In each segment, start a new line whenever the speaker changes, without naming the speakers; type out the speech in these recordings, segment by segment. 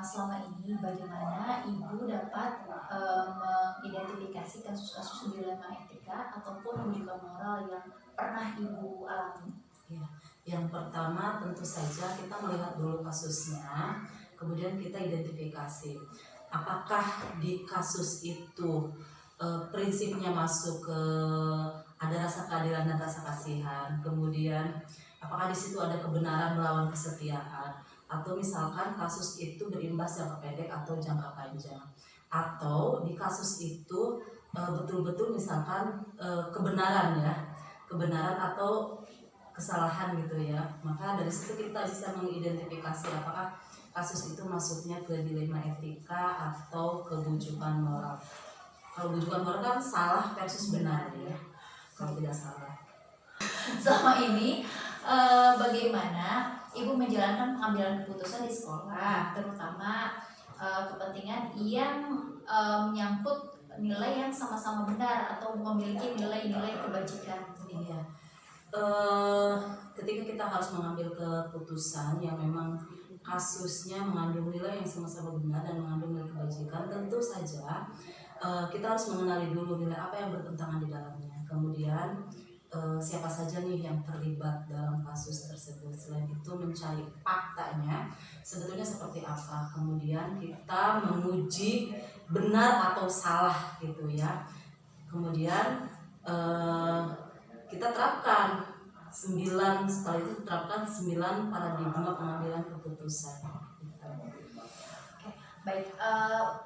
selama ini bagaimana Ibu dapat mengidentifikasi kasus-kasus dilema etika ataupun rujukan moral yang pernah Ibu alami?
Ya, yang pertama tentu saja kita melihat dulu kasusnya, kemudian kita identifikasi apakah di kasus itu prinsipnya masuk ke ada rasa keadilan dan rasa kasihan, kemudian apakah di situ ada kebenaran melawan kesetiaan, atau misalkan kasus itu berimbas jangka pendek atau jangka panjang, atau di kasus itu betul-betul misalkan kebenaran atau kesalahan gitu ya. Maka dari situ kita bisa mengidentifikasi apakah kasus itu masuknya ke dilema etika atau kebujukan moral. Kalau bujukan moral kan salah versus benar ya, kalau tidak salah.
Selama ini bagaimana Ibu menjalankan pengambilan keputusan di sekolah, terutama kepentingan yang menyangkut nilai yang sama-sama benar atau memiliki nilai-nilai kebajikan?
Iya. Ketika kita harus mengambil keputusan yang memang kasusnya mengandung nilai yang sama-sama benar dan mengandung nilai kebajikan, tentu saja kita harus mengenali dulu nilai apa yang bertentangan di dalamnya. Kemudian siapa saja nih yang terlibat dalam kasus tersebut. Selain itu mencari faktanya sebetulnya seperti apa. Kemudian kita menguji benar atau salah gitu ya. Kemudian kita terapkan 9, setelah itu terapkan 9 paradigma pengambilan keputusan.
Baik,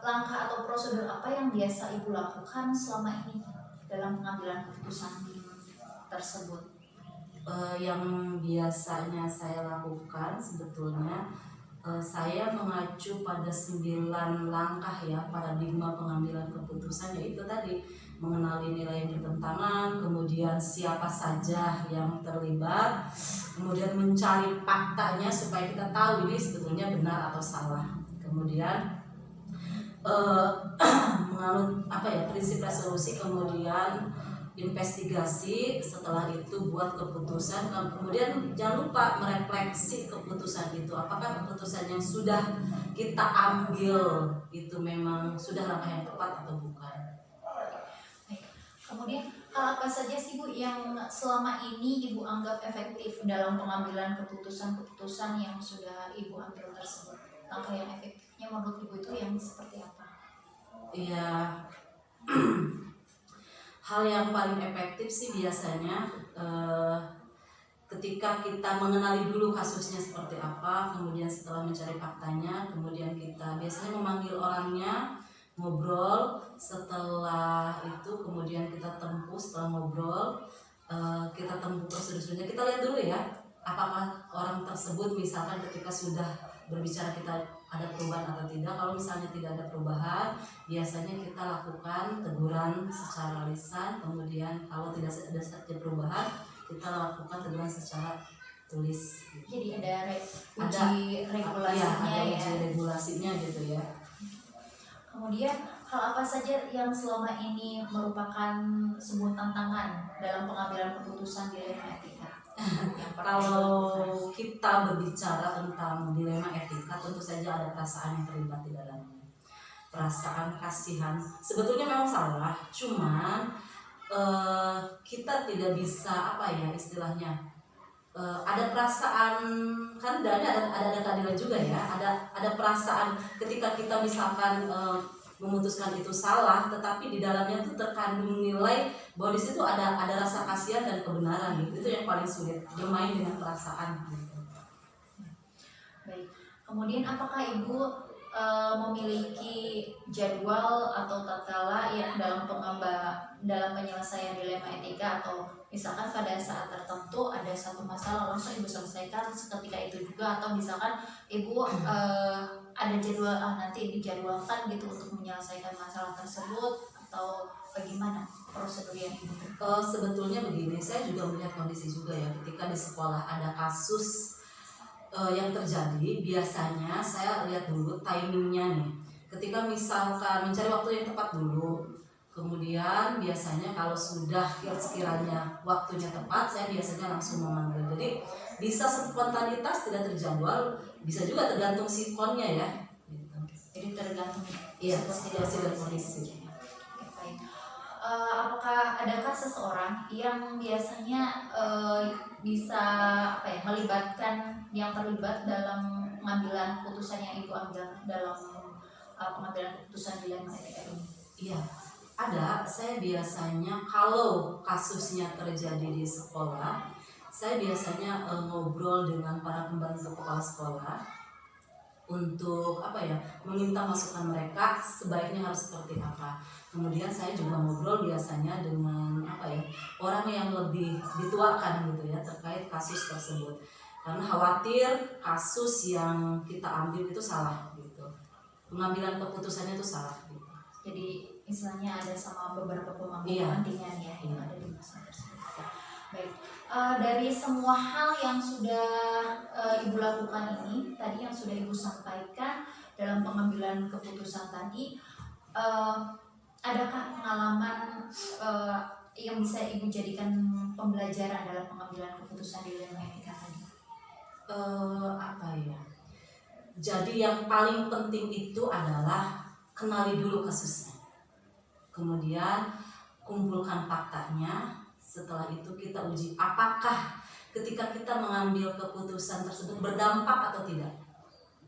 langkah atau prosedur apa yang biasa Ibu lakukan selama ini dalam pengambilan keputusan tersebut?
Yang biasanya saya lakukan sebetulnya saya mengacu pada 9 langkah ya paradigma pengambilan keputusan, yaitu tadi mengenali nilai yang bertentangan, kemudian siapa saja yang terlibat, kemudian mencari faktanya supaya kita tahu ini sebetulnya benar atau salah. Kemudian menganut prinsip resolusi, kemudian investigasi, setelah itu buat keputusan. Kemudian jangan lupa merefleksi keputusan itu, apakah keputusan yang sudah kita ambil itu memang sudah langkah yang tepat atau bukan.
Kemudian apa saja sih Bu yang selama ini Ibu anggap efektif dalam pengambilan keputusan-keputusan yang sudah Ibu ambil tersebut? Langkah yang efektifnya menurut Ibu itu yang seperti apa?
Iya, hal yang paling efektif sih biasanya ketika kita mengenali dulu kasusnya seperti apa, kemudian setelah mencari faktanya, kemudian kita biasanya memanggil orangnya, ngobrol. Setelah itu kemudian kita tempuh, setelah ngobrol kita tempuh prosedurnya. Kita lihat dulu ya, apakah orang tersebut misalkan ketika sudah berbicara kita ada perubahan atau tidak. Kalau misalnya tidak ada perubahan, biasanya kita lakukan teguran secara lisan. Kemudian kalau tidak ada perubahan, kita lakukan teguran secara tulis.
Jadi ada uji regulasinya
ya. Uji regulasinya gitu ya.
Kemudian hal apa saja yang selama ini merupakan sebuah tantangan dalam pengambilan keputusan dilema etika?
Kalau kita berbicara tentang dilema etika, tentu saja ada perasaan yang terlibat di dalamnya. Perasaan kasihan sebetulnya memang salah, cuman kita tidak bisa istilahnya ada perasaan, kan ada keadilan juga ya, ada perasaan ketika kita misalkan memutuskan itu salah, tetapi di dalamnya itu terkandung nilai bahwa di situ ada rasa kasihan dan kebenaran gitu. Itu yang paling sulit, bermain dengan perasaan gitu.
Baik. Kemudian apakah Ibu memiliki jadwal atau tatkala yang dalam penyelesaian dilema etika, atau misalkan pada saat tertentu ada satu masalah langsung Ibu selesaikan seketika itu juga, atau misalkan Ibu ada jadwal nanti dijadwalkan gitu untuk menyelesaikan masalah tersebut, atau bagaimana prosedur yang Ibu?
Sebetulnya begini, saya juga melihat kondisi juga ya, ketika di sekolah ada kasus yang terjadi, biasanya saya lihat dulu timingnya nih. Ketika misalkan mencari waktu yang tepat dulu, kemudian biasanya kalau sudah sekiranya waktunya tepat, saya biasanya langsung memanggil. Jadi bisa spontanitas, tidak terjadwal, bisa juga tergantung sikonnya ya. Gitu.
Jadi tergantung
Iya,
situasi
situasi dan kondisi.
Oke, baik. Apakah adakah seseorang yang biasanya bisa apa ya, melibatkan yang terlibat dalam pengambilan keputusan yang ibu ambil dalam pengambilan keputusan dilema etika ini?
Iya, ada. Saya biasanya kalau kasusnya terjadi di sekolah, saya biasanya ngobrol dengan para pembantu kepala sekolah untuk apa ya, meminta masukan mereka sebaiknya harus seperti apa. Kemudian saya juga ngobrol biasanya dengan apa ya, orang yang lebih dituakan gitu ya terkait kasus tersebut, karena khawatir kasus yang kita ambil itu salah gitu, pengambilan keputusannya itu salah gitu.
Jadi istilahnya ada sama beberapa pemangku
Iya.
kepentingan ya yang ada di masa tersebut. Baik, dari semua hal yang sudah ibu lakukan ini, tadi yang sudah ibu sampaikan dalam pengambilan keputusan tadi, adakah pengalaman yang bisa ibu jadikan pembelajaran dalam pengambilan keputusan dilema etika tadi?
Apa ya? Jadi yang paling penting itu adalah kenali dulu kasusnya, kemudian kumpulkan faktanya. Setelah itu kita uji apakah ketika kita mengambil keputusan tersebut berdampak atau tidak,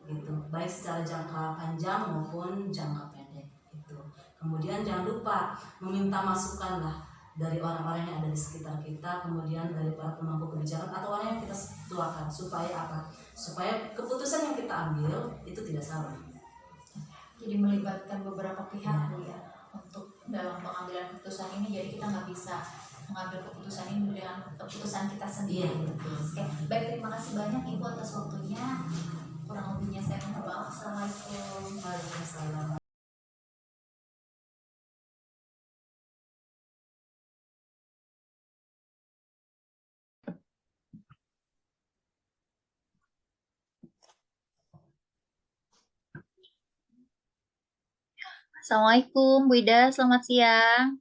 gitu, baik secara jangka panjang maupun jangka pendek. Itu. Kemudian jangan lupa meminta masukan lah dari orang-orang yang ada di sekitar kita, kemudian dari para pemangku kebijakan atau orang yang kita tuakan, supaya apa? Supaya keputusan yang kita ambil itu tidak salah.
Jadi melibatkan beberapa pihak Bu ya untuk dalam pengambilan keputusan ini, jadi kita nggak bisa mengambil keputusan ini dengan keputusan kita sendiri.
Iya, betul.
Oke, baik, terima kasih banyak Ibu atas waktunya. Kurang lebihnya saya mohon maaf. Assalamualaikum.
Waalaikumsalam.
Assalamualaikum, Bu Ida. Selamat siang.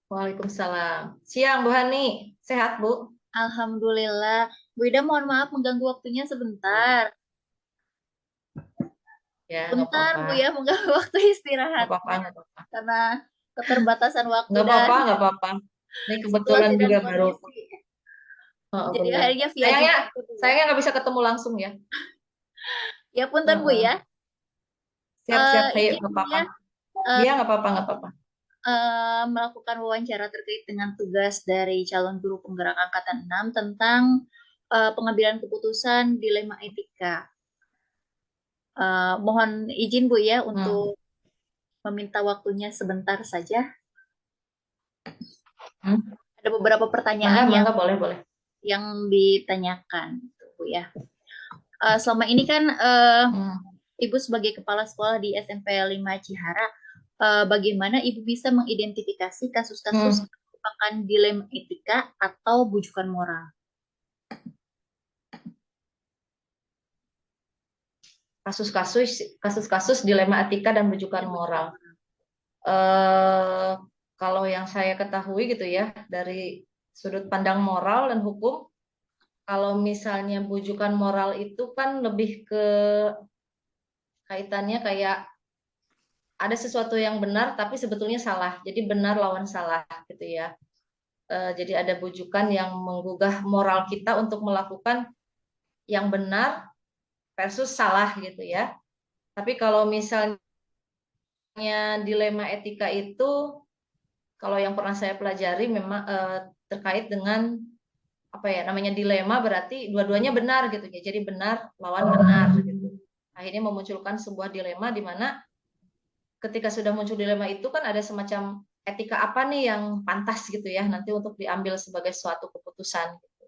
Waalaikumsalam. Siang Bu Hani, sehat Bu?
Alhamdulillah. Bu Ida, mohon maaf mengganggu waktunya sebentar.
Ya, nggak
Bentar,
apa-apa.
Bu ya, mengganggu waktu
Nggak
istirahat.
apa-apa, nggak apa-apa.
Karena keterbatasan waktu
Nggak
dan
apa-apa, nggak apa-apa. Ini kebetulan
situasi dan
juga baru.
kondisi.
Oh,
Jadi
benar.
akhirnya via Zoom.
Sayangnya nggak bisa ketemu langsung ya.
Ya punten Bu ya.
Siap-siap, ayo,
Izin
nggak
Bu
apa-apa.
ya,
Iya, nggak apa-apa, nggak apa-apa.
melakukan wawancara terkait dengan tugas dari calon guru penggerak angkatan 6 tentang pengambilan keputusan dilema etika. Mohon izin Bu ya untuk meminta waktunya sebentar saja. Ada beberapa pertanyaan
boleh.
yang ditanyakan, Bu ya. Selama ini kan Ibu sebagai kepala sekolah di SMP 5 Cihara, bagaimana Ibu bisa mengidentifikasi kasus-kasus yang merupakan dilema etika atau bujukan moral?
Kasus-kasus dilema etika dan bujukan moral. Kalau yang saya ketahui gitu ya, dari sudut pandang moral dan hukum, kalau misalnya bujukan moral itu kan lebih ke kaitannya kayak ada sesuatu yang benar tapi sebetulnya salah, jadi benar lawan salah gitu ya. Jadi ada bujukan yang menggugah moral kita untuk melakukan yang benar versus salah gitu ya. Tapi kalau misalnya dilema etika itu, kalau yang pernah saya pelajari memang terkait dengan apa ya namanya dilema, berarti dua-duanya benar gitu ya. Jadi benar lawan benar gitu. Akhirnya memunculkan sebuah dilema di mana ketika sudah muncul dilema itu kan ada semacam etika apa nih yang pantas gitu ya nanti untuk diambil sebagai suatu keputusan gitu.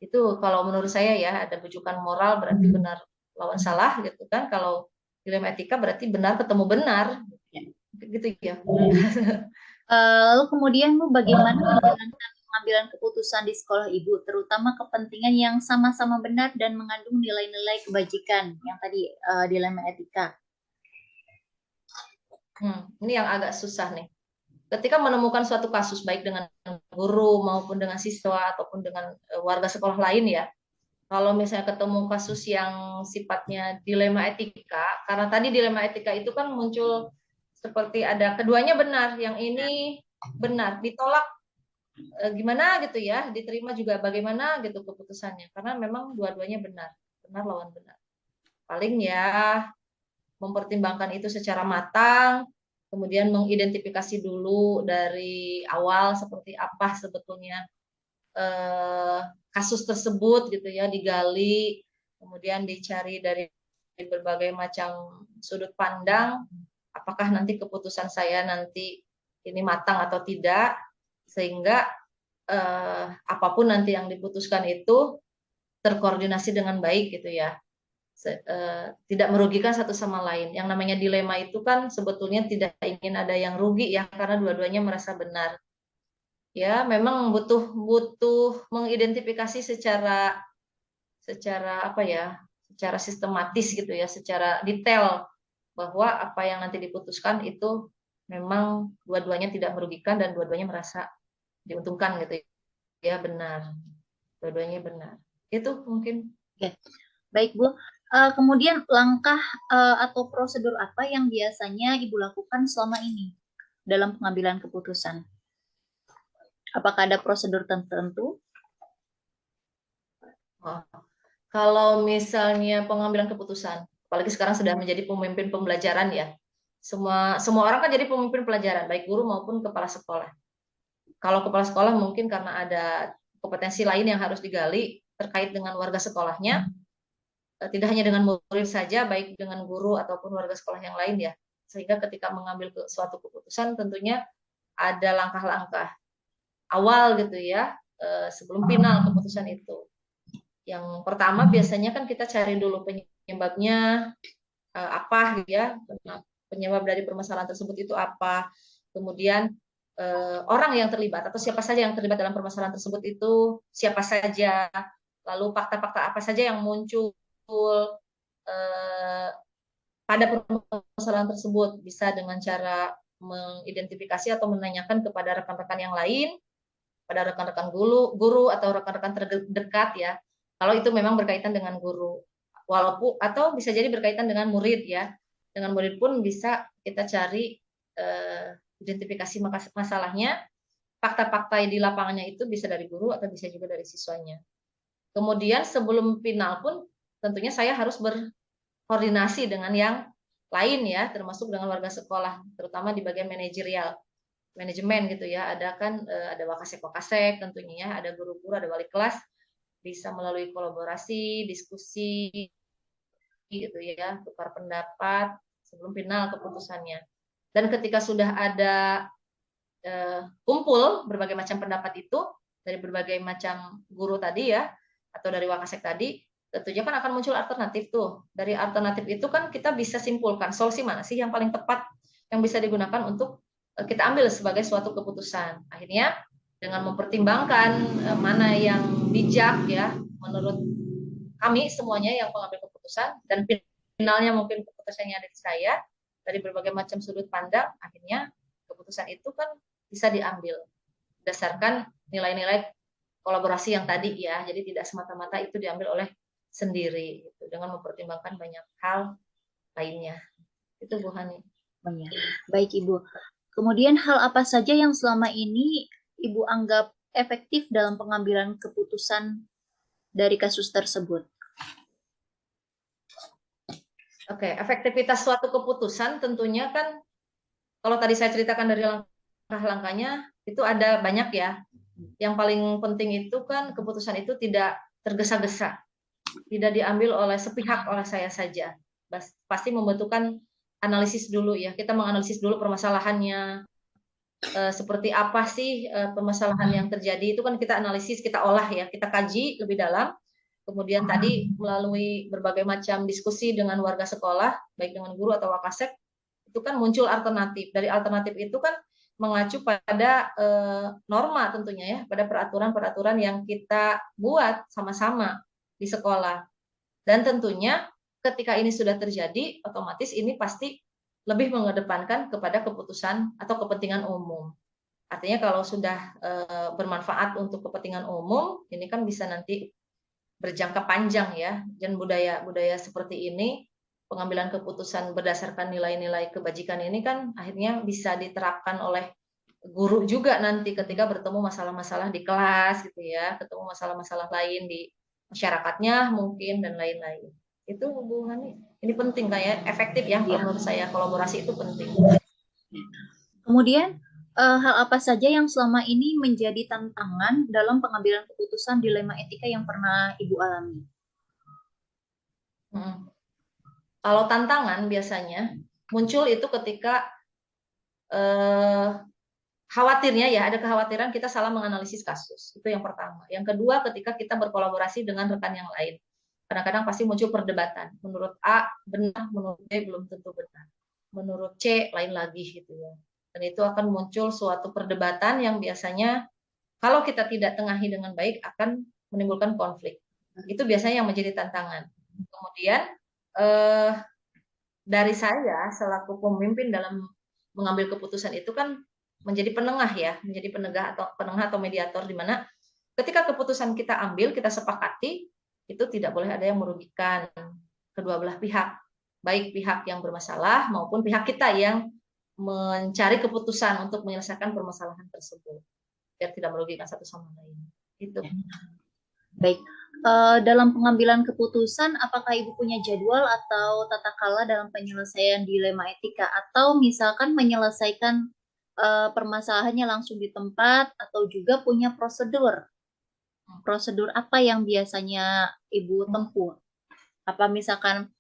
Itu kalau menurut saya ya, ada bujukan moral berarti benar lawan salah gitu kan. Kalau dilema etika berarti benar ketemu benar gitu ya.
Lalu kemudian Bu, bagaimana menjalankan pengambilan keputusan di sekolah Ibu, terutama kepentingan yang sama-sama benar dan mengandung nilai-nilai kebajikan yang tadi dilema etika?
Ini yang agak susah nih. Ketika menemukan suatu kasus baik dengan guru maupun dengan siswa ataupun dengan warga sekolah lain ya, kalau misalnya ketemu kasus yang sifatnya dilema etika, karena tadi dilema etika itu kan muncul seperti ada keduanya benar, yang ini benar, ditolak gimana gitu ya, diterima juga bagaimana gitu keputusannya, karena memang dua-duanya benar, benar lawan benar. Paling ya mempertimbangkan itu secara matang, kemudian mengidentifikasi dulu dari awal seperti apa sebetulnya kasus tersebut gitu ya, digali, kemudian dicari dari berbagai macam sudut pandang, apakah nanti keputusan saya nanti ini matang atau tidak, sehingga apapun nanti yang diputuskan itu terkoordinasi dengan baik gitu ya. Tidak merugikan satu sama lain. Yang namanya dilema itu kan sebetulnya tidak ingin ada yang rugi ya, karena dua-duanya merasa benar. Ya, memang butuh mengidentifikasi secara apa ya, secara sistematis gitu ya, secara detail bahwa apa yang nanti diputuskan itu memang dua-duanya tidak merugikan dan dua-duanya merasa diuntungkan gitu ya, benar. Dua-duanya benar. Itu mungkin.
Oke. Baik, Bu. Kemudian langkah atau prosedur apa yang biasanya Ibu lakukan selama ini dalam pengambilan keputusan? Apakah ada prosedur tertentu?
Oh. Kalau misalnya pengambilan keputusan, apalagi sekarang sudah menjadi pemimpin pembelajaran ya, semua orang kan jadi pemimpin pelajaran, baik guru maupun kepala sekolah. Kalau kepala sekolah mungkin karena ada kompetensi lain yang harus digali terkait dengan warga sekolahnya, tidak hanya dengan murid saja, baik dengan guru ataupun warga sekolah yang lain ya. Sehingga ketika mengambil suatu keputusan tentunya ada langkah-langkah awal gitu ya, sebelum final keputusan itu. Yang pertama biasanya kan kita cari dulu penyebabnya apa ya, penyebab dari permasalahan tersebut itu apa. Kemudian orang yang terlibat atau siapa saja yang terlibat dalam permasalahan tersebut itu siapa saja. Lalu fakta-fakta apa saja yang muncul pada permasalahan tersebut, bisa dengan cara mengidentifikasi atau menanyakan kepada rekan-rekan yang lain, pada rekan-rekan guru atau rekan-rekan terdekat ya. Kalau itu memang berkaitan dengan guru, walaupun atau bisa jadi berkaitan dengan murid ya. Dengan murid pun bisa kita cari identifikasi masalahnya. Fakta-fakta di lapangannya itu bisa dari guru atau bisa juga dari siswanya. Kemudian sebelum final pun tentunya saya harus berkoordinasi dengan yang lain ya, termasuk dengan warga sekolah, terutama di bagian manajerial, manajemen gitu ya. Ada kan ada wakasek tentunya ya, ada guru-guru, ada wali kelas, bisa melalui kolaborasi, diskusi gitu ya, tukar pendapat sebelum final keputusannya. Dan ketika sudah ada kumpul berbagai macam pendapat itu dari berbagai macam guru tadi ya, atau dari wakasek tadi, tentunya kan akan muncul alternatif tuh. Dari alternatif itu kan kita bisa simpulkan solusi mana sih yang paling tepat yang bisa digunakan untuk kita ambil sebagai suatu keputusan. Akhirnya dengan mempertimbangkan mana yang bijak ya menurut kami semuanya yang pengambil keputusan, dan finalnya mungkin keputusannya ada di saya, dari berbagai macam sudut pandang, akhirnya keputusan itu kan bisa diambil berdasarkan nilai-nilai kolaborasi yang tadi ya. Jadi tidak semata-mata itu diambil oleh sendiri gitu, dengan mempertimbangkan banyak hal lainnya. Itu Bu Hani.
Oh, ya. Baik Ibu. Kemudian hal apa saja yang selama ini Ibu anggap efektif dalam pengambilan keputusan dari kasus tersebut?
Oke, efektivitas suatu keputusan tentunya kan kalau tadi saya ceritakan dari langkah-langkahnya itu ada banyak ya. Yang paling penting itu kan keputusan itu tidak tergesa-gesa, tidak diambil oleh sepihak oleh saya saja. Pasti membutuhkan analisis dulu ya. Kita menganalisis dulu permasalahannya, seperti apa sih permasalahan yang terjadi, itu kan kita analisis, kita olah ya, kita kaji lebih dalam. Kemudian tadi melalui berbagai macam diskusi dengan warga sekolah, baik dengan guru atau wakasek, itu kan muncul alternatif. Dari alternatif itu kan mengacu pada norma tentunya ya, pada peraturan-peraturan yang kita buat sama-sama di sekolah. Dan tentunya ketika ini sudah terjadi, otomatis ini pasti lebih mengedepankan kepada keputusan atau kepentingan umum. Artinya kalau sudah bermanfaat untuk kepentingan umum, ini kan bisa nanti berjangka panjang ya, dan budaya seperti ini, pengambilan keputusan berdasarkan nilai-nilai kebajikan ini kan akhirnya bisa diterapkan oleh guru juga nanti ketika bertemu masalah-masalah di kelas gitu ya, ketemu masalah-masalah lain di masyarakatnya mungkin dan lain-lain. Itu hubungannya ini penting kayak efektif ya, kalau menurut saya kolaborasi itu penting.
Kemudian hal apa saja yang selama ini menjadi tantangan dalam pengambilan keputusan dilema etika yang pernah Ibu alami?
Kalau tantangan biasanya muncul itu ketika khawatirnya ya, ada kekhawatiran kita salah menganalisis kasus. Itu yang pertama. Yang kedua, ketika kita berkolaborasi dengan rekan yang lain. Kadang-kadang pasti muncul perdebatan. Menurut A benar, menurut B belum tentu benar. Menurut C lain lagi gitu ya. Dan itu akan muncul suatu perdebatan yang biasanya kalau kita tidak tengahi dengan baik akan menimbulkan konflik. Itu biasanya yang menjadi tantangan. Kemudian dari saya selaku pemimpin dalam mengambil keputusan itu kan menjadi penengah ya, menjadi penengah atau mediator, di mana ketika keputusan kita ambil, kita sepakati, itu tidak boleh ada yang merugikan kedua belah pihak, baik pihak yang bermasalah maupun pihak kita yang mencari keputusan untuk menyelesaikan permasalahan tersebut, biar tidak merugikan satu sama lain. Itu.
Baik. Dalam pengambilan keputusan, apakah Ibu punya jadwal atau tata kelola dalam penyelesaian dilema etika, atau misalkan menyelesaikan permasalahannya langsung di tempat, atau juga punya prosedur? Prosedur apa yang biasanya Ibu tempuh? Apa misalkan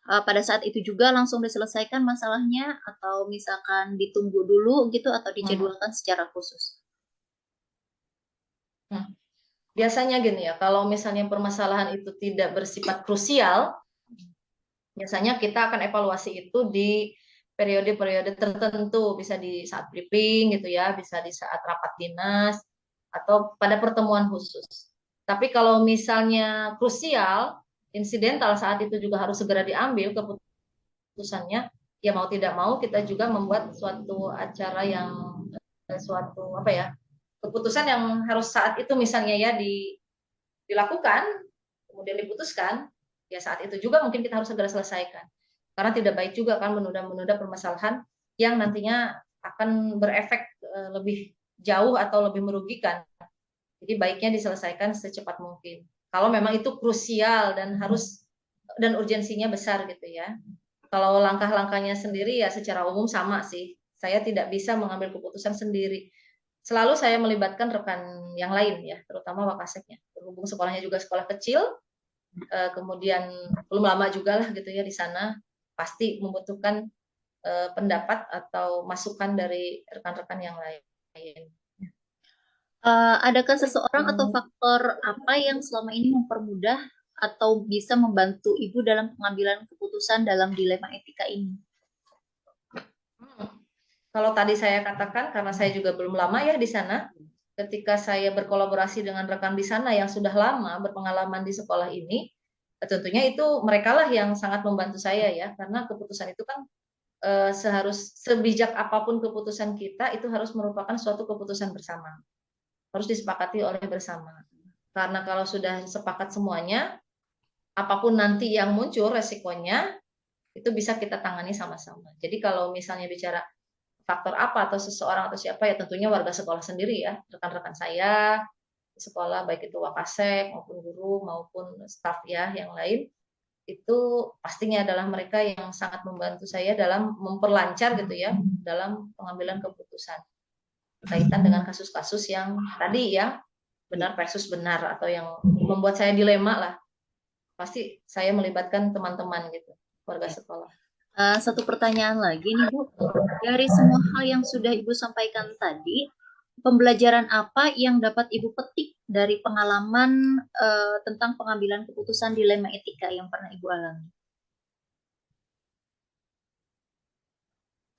pada saat itu juga langsung diselesaikan masalahnya, atau misalkan ditunggu dulu gitu, atau dijadwalkan secara khusus?
Biasanya gini ya, kalau misalnya permasalahan itu tidak bersifat krusial, biasanya kita akan evaluasi itu di periode-periode tertentu, bisa di saat briefing gitu ya, bisa di saat rapat dinas, atau pada pertemuan khusus. Tapi kalau misalnya krusial, insidental, saat itu juga harus segera diambil keputusannya, ya mau tidak mau kita juga membuat suatu acara yang suatu apa ya, keputusan yang harus saat itu misalnya ya dilakukan, kemudian diputuskan, ya saat itu juga mungkin kita harus segera selesaikan. Karena tidak baik juga kan menunda-menunda permasalahan yang nantinya akan berefek lebih jauh atau lebih merugikan. Jadi baiknya diselesaikan secepat mungkin. Kalau memang itu krusial dan harus dan urgensinya besar gitu ya. Kalau langkah-langkahnya sendiri ya secara umum sama sih. Saya tidak bisa mengambil keputusan sendiri. Selalu saya melibatkan rekan yang lain ya, terutama Wakaseknya. Berhubung sekolahnya juga sekolah kecil, kemudian belum lama juga lah gitu ya di sana, pasti membutuhkan pendapat atau masukan dari rekan-rekan yang lain.
Adakah seseorang atau faktor apa yang selama ini mempermudah atau bisa membantu Ibu dalam pengambilan keputusan dalam dilema etika ini?
Kalau tadi saya katakan, karena saya juga belum lama ya di sana, ketika saya berkolaborasi dengan rekan di sana yang sudah lama berpengalaman di sekolah ini, tentunya itu merekalah yang sangat membantu saya ya, karena keputusan itu kan sebijak apapun keputusan kita itu harus merupakan suatu keputusan bersama, harus disepakati oleh bersama. Karena kalau sudah sepakat semuanya, apapun nanti yang muncul resikonya itu bisa kita tangani sama-sama. Jadi kalau misalnya bicara faktor apa atau seseorang atau siapa, ya tentunya warga sekolah sendiri ya, rekan-rekan saya di sekolah, baik itu Wakasek maupun guru maupun staf ya yang lain, itu pastinya adalah mereka yang sangat membantu saya dalam memperlancar gitu ya dalam pengambilan keputusan berkaitan dengan kasus-kasus yang tadi ya, benar versus benar, atau yang membuat saya dilema lah, pasti saya melibatkan teman-teman gitu, warga sekolah.
Satu pertanyaan lagi nih Bu, dari semua hal yang sudah Ibu sampaikan tadi, pembelajaran apa yang dapat Ibu petik dari pengalaman tentang pengambilan keputusan dilema etika yang pernah Ibu alami?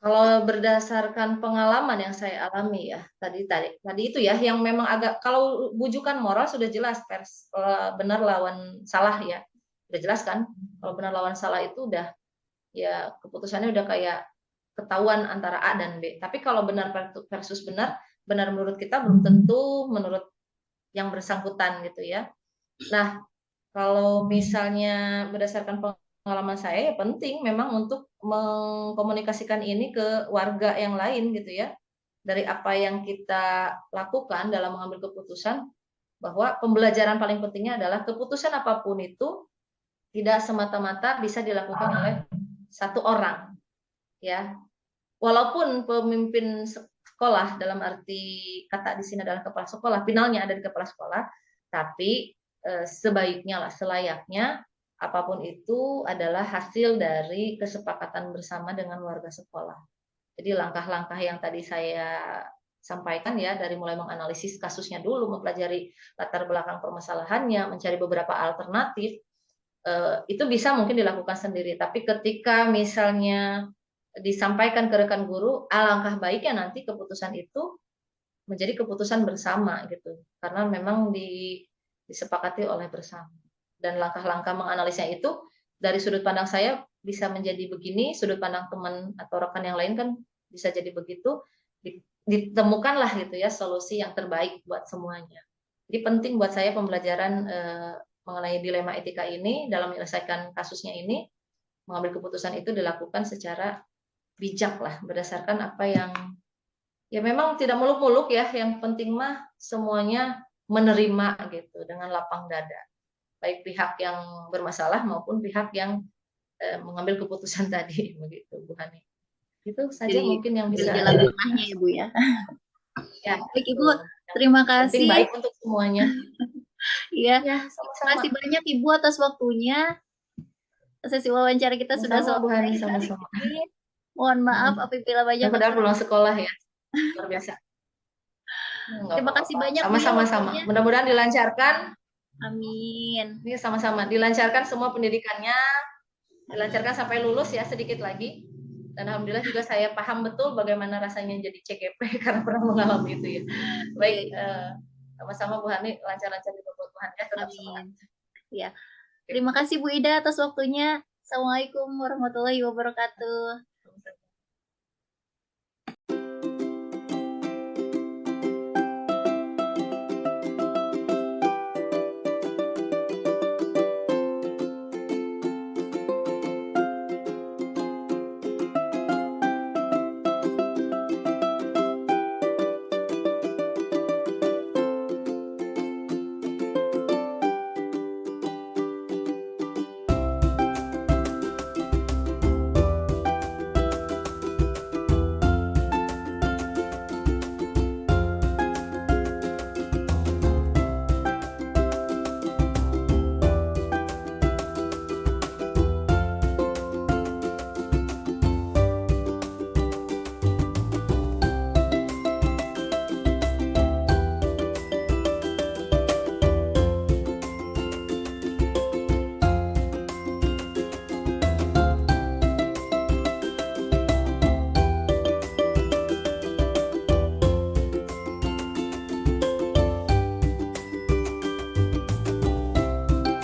Kalau berdasarkan pengalaman yang saya alami ya, tadi itu ya, yang memang agak, kalau bujukan moral sudah jelas, benar lawan salah ya, udah jelas kan? Kalau benar lawan salah itu udah, ya keputusannya udah kayak ketahuan antara A dan B. Tapi kalau benar versus benar, benar menurut kita belum tentu menurut yang bersangkutan gitu ya. Nah, Kalau misalnya berdasarkan pengalaman saya, ya penting memang untuk mengkomunikasikan ini ke warga yang lain gitu ya. Dari apa yang kita lakukan dalam mengambil keputusan, bahwa pembelajaran paling pentingnya adalah keputusan apapun itu tidak semata-mata bisa dilakukan oleh satu orang, ya. Walaupun pemimpin sekolah dalam arti kata di sini adalah kepala sekolah, finalnya ada di kepala sekolah, tapi sebaiknya lah, selayaknya apapun itu adalah hasil dari kesepakatan bersama dengan warga sekolah. Jadi langkah-langkah yang tadi saya sampaikan ya, dari mulai menganalisis kasusnya dulu, mempelajari latar belakang permasalahannya, mencari beberapa alternatif, itu bisa mungkin dilakukan sendiri. Tapi ketika misalnya disampaikan ke rekan guru, alangkah baiknya nanti keputusan itu menjadi keputusan bersama gitu, karena memang disepakati oleh bersama. Dan langkah-langkah menganalisnya itu dari sudut pandang saya bisa menjadi begini, sudut pandang teman atau rekan yang lain kan bisa jadi begitu, ditemukanlah gitu ya solusi yang terbaik buat semuanya. Jadi penting buat saya pembelajaran mengenai dilema etika ini dalam menyelesaikan kasusnya ini, mengambil keputusan itu dilakukan secara bijak lah, berdasarkan apa yang ya memang tidak muluk-muluk ya, yang penting mah semuanya menerima gitu dengan lapang dada, baik pihak yang bermasalah maupun pihak yang mengambil keputusan tadi begitu Bu Hani. Itu saja
Jadi
mungkin yang bisa
jalan tengahnya ya Bu ya.
ya.
Baik Ibu,
Yang
terima
penting
kasih.
baik untuk semuanya.
Iya,
Ya,
terima
sama-sama.
kasih banyak Ibu atas waktunya. Sesi wawancara kita sudah
Sama-sama Bu Hani,
selesai hari
sama-sama.
ini. Mohon maaf apabila banyak
Dan padahal pulang
kekurangan.
sekolah ya, luar biasa. Nggak
Terima kasih
apa-apa.
banyak Bu ya
Sama-sama sama.
waktunya.
Mudah-mudahan dilancarkan.
Amin.
Ini sama-sama dilancarkan semua pendidikannya, dilancarkan sampai lulus ya sedikit lagi. Dan alhamdulillah juga saya paham betul bagaimana rasanya jadi CGP karena pernah mengalami itu ya. Baik, sama-sama Bu Hani, lancar-lancar juga buat Bu Hani ya, tetap semangat.
Amin. Ya. Terima kasih Bu Ida atas waktunya. Assalamualaikum warahmatullahi wabarakatuh.